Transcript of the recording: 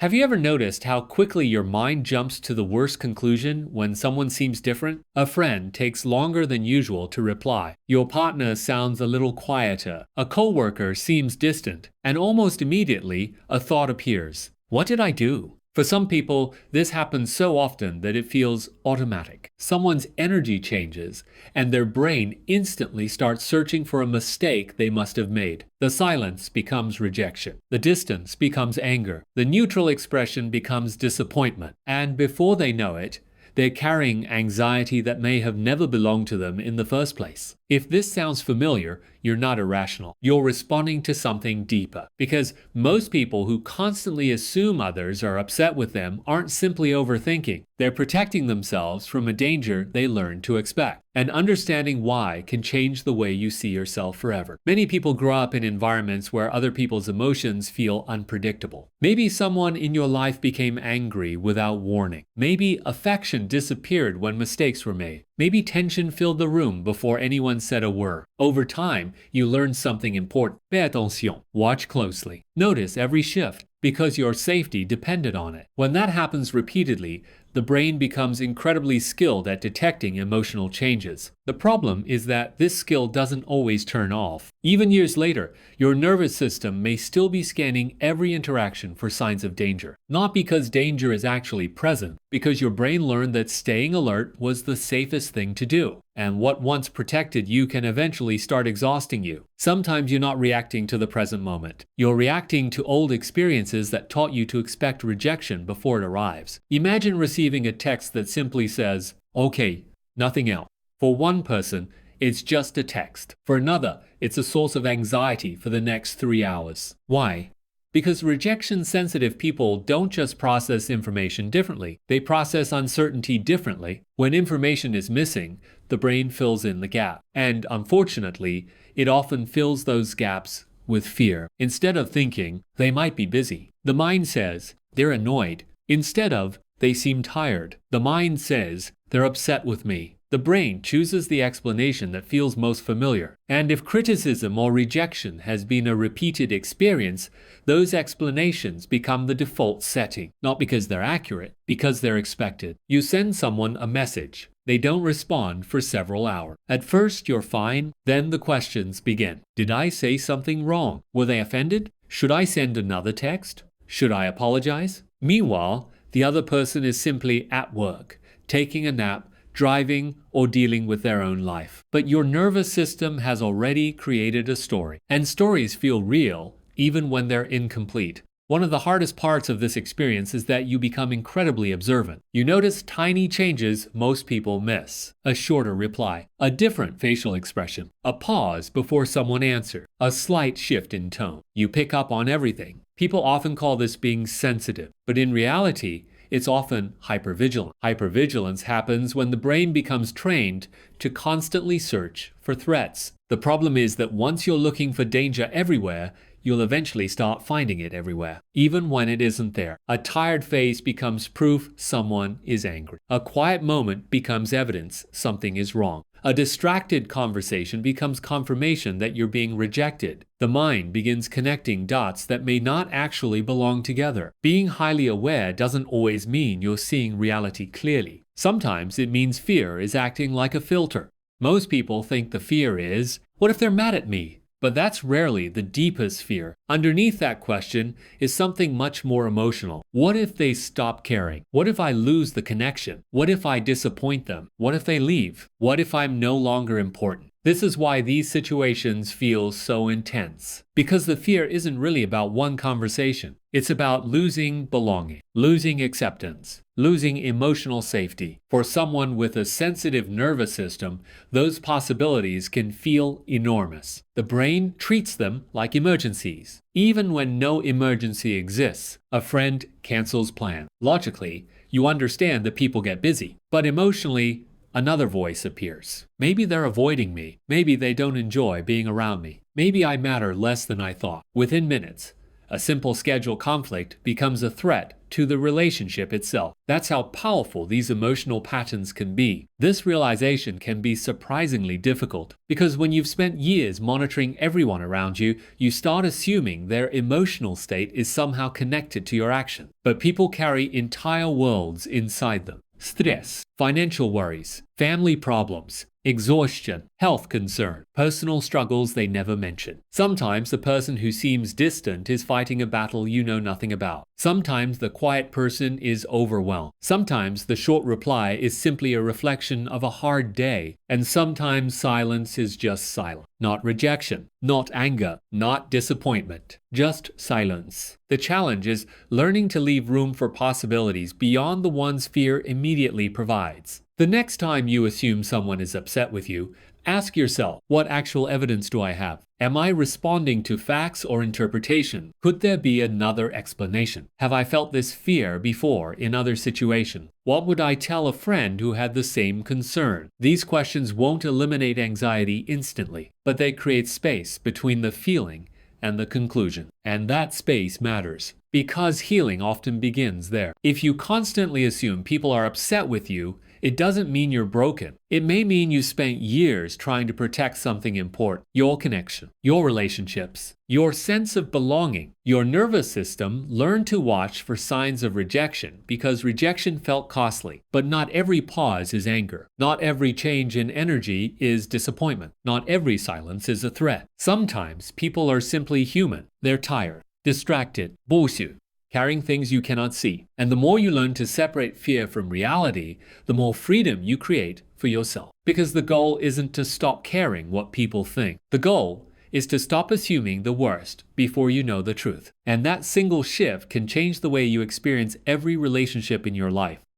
Have you ever noticed how quickly your mind jumps to the worst conclusion when someone seems different? A friend takes longer than usual to reply. Your partner sounds a little quieter. A coworker seems distant. And almost immediately, a thought appears. What did I do? For some people, this happens so often that it feels automatic. Someone's energy changes, and their brain instantly starts searching for a mistake they must have made. The silence becomes rejection. The distance becomes anger. The neutral expression becomes disappointment. And before they know it, they're carrying anxiety that may have never belonged to them in the first place. If this sounds familiar, you're not irrational. You're responding to something deeper. Because most people who constantly assume others are upset with them aren't simply overthinking. They're protecting themselves from a danger they learned to expect. And understanding why can change the way you see yourself forever. Many people grow up in environments where other people's emotions feel unpredictable. Maybe someone in your life became angry without warning. Maybe affection disappeared when mistakes were made. Maybe tension filled the room before anyone said a word. Over time, you learn something important. Fais attention. Watch closely. Notice every shift, because your safety depended on it. When that happens repeatedly, the brain becomes incredibly skilled at detecting emotional changes. The problem is that this skill doesn't always turn off. Even years later, your nervous system may still be scanning every interaction for signs of danger. Not because danger is actually present, because your brain learned that staying alert was the safest thing to do. And what once protected you can eventually start exhausting you. Sometimes you're not reacting to the present moment. You're reacting to old experiences that taught you to expect rejection before it arrives. Imagine receiving a text that simply says, "Okay, nothing else." For one person, it's just a text. For another, it's a source of anxiety for the next 3 hours. Why? Because rejection-sensitive people don't just process information differently, they process uncertainty differently. When information is missing, the brain fills in the gap. And unfortunately, it often fills those gaps with fear. Instead of thinking, they might be busy. The mind says, they're annoyed. Instead of, they seem tired. The mind says, they're upset with me. The brain chooses the explanation that feels most familiar. And if criticism or rejection has been a repeated experience, those explanations become the default setting. Not because they're accurate, because they're expected. You send someone a message. They don't respond for several hours. At first, you're fine. Then the questions begin. Did I say something wrong? Were they offended? Should I send another text? Should I apologize? Meanwhile, the other person is simply at work, taking a nap, driving, or dealing with their own life. But your nervous system has already created a story. And stories feel real, even when they're incomplete. One of the hardest parts of this experience is that you become incredibly observant. You notice tiny changes most people miss. A shorter reply, a different facial expression, a pause before someone answers, a slight shift in tone. You pick up on everything. People often call this being sensitive, but in reality, it's often hypervigilance. Hypervigilance happens when the brain becomes trained to constantly search for threats. The problem is that once you're looking for danger everywhere, you'll eventually start finding it everywhere, even when it isn't there. A tired face becomes proof someone is angry. A quiet moment becomes evidence something is wrong. A distracted conversation becomes confirmation that you're being rejected. The mind begins connecting dots that may not actually belong together. Being highly aware doesn't always mean you're seeing reality clearly. Sometimes it means fear is acting like a filter. Most people think the fear is, what if they're mad at me? But that's rarely the deepest fear. Underneath that question is something much more emotional. What if they stop caring? What if I lose the connection? What if I disappoint them? What if they leave? What if I'm no longer important? This is why these situations feel so intense. Because the fear isn't really about one conversation. It's about losing belonging, losing acceptance, losing emotional safety. For someone with a sensitive nervous system, those possibilities can feel enormous. The brain treats them like emergencies. Even when no emergency exists, a friend cancels plans. Logically, you understand that people get busy. But emotionally, another voice appears. Maybe they're avoiding me. Maybe they don't enjoy being around me. Maybe I matter less than I thought. Within minutes, A simple schedule conflict becomes a threat to the relationship itself. That's how powerful these emotional patterns can be. This realization can be surprisingly difficult because when you've spent years monitoring everyone around you, you start assuming their emotional state is somehow connected to your action. But people carry entire worlds inside them. Stress, financial worries, family problems, exhaustion, health concern, personal struggles they never mention. Sometimes the person who seems distant is fighting a battle you know nothing about. Sometimes the quiet person is overwhelmed. Sometimes the short reply is simply a reflection of a hard day. And sometimes silence is just silence. Not rejection, not anger, not disappointment, just silence. The challenge is learning to leave room for possibilities beyond the ones fear immediately provides. The next time you assume someone is upset with you, ask yourself, what actual evidence do I have? Am I responding to facts or interpretation? Could there be another explanation? Have I felt this fear before in other situations? What would I tell a friend who had the same concern? These questions won't eliminate anxiety instantly, but they create space between the feeling and the conclusion. And that space matters, because healing often begins there. If you constantly assume people are upset with you, it doesn't mean you're broken. It may mean you spent years trying to protect something important: your connection, your relationships, your sense of belonging. Your nervous system learned to watch for signs of rejection because rejection felt costly. But not every pause is anger. Not every change in energy is disappointment. Not every silence is a threat. Sometimes people are simply human. They're tired, distracted, 不许 carrying things you cannot see. And the more you learn to separate fear from reality, the more freedom you create for yourself. Because the goal isn't to stop caring what people think. The goal is to stop assuming the worst before you know the truth. And that single shift can change the way you experience every relationship in your life.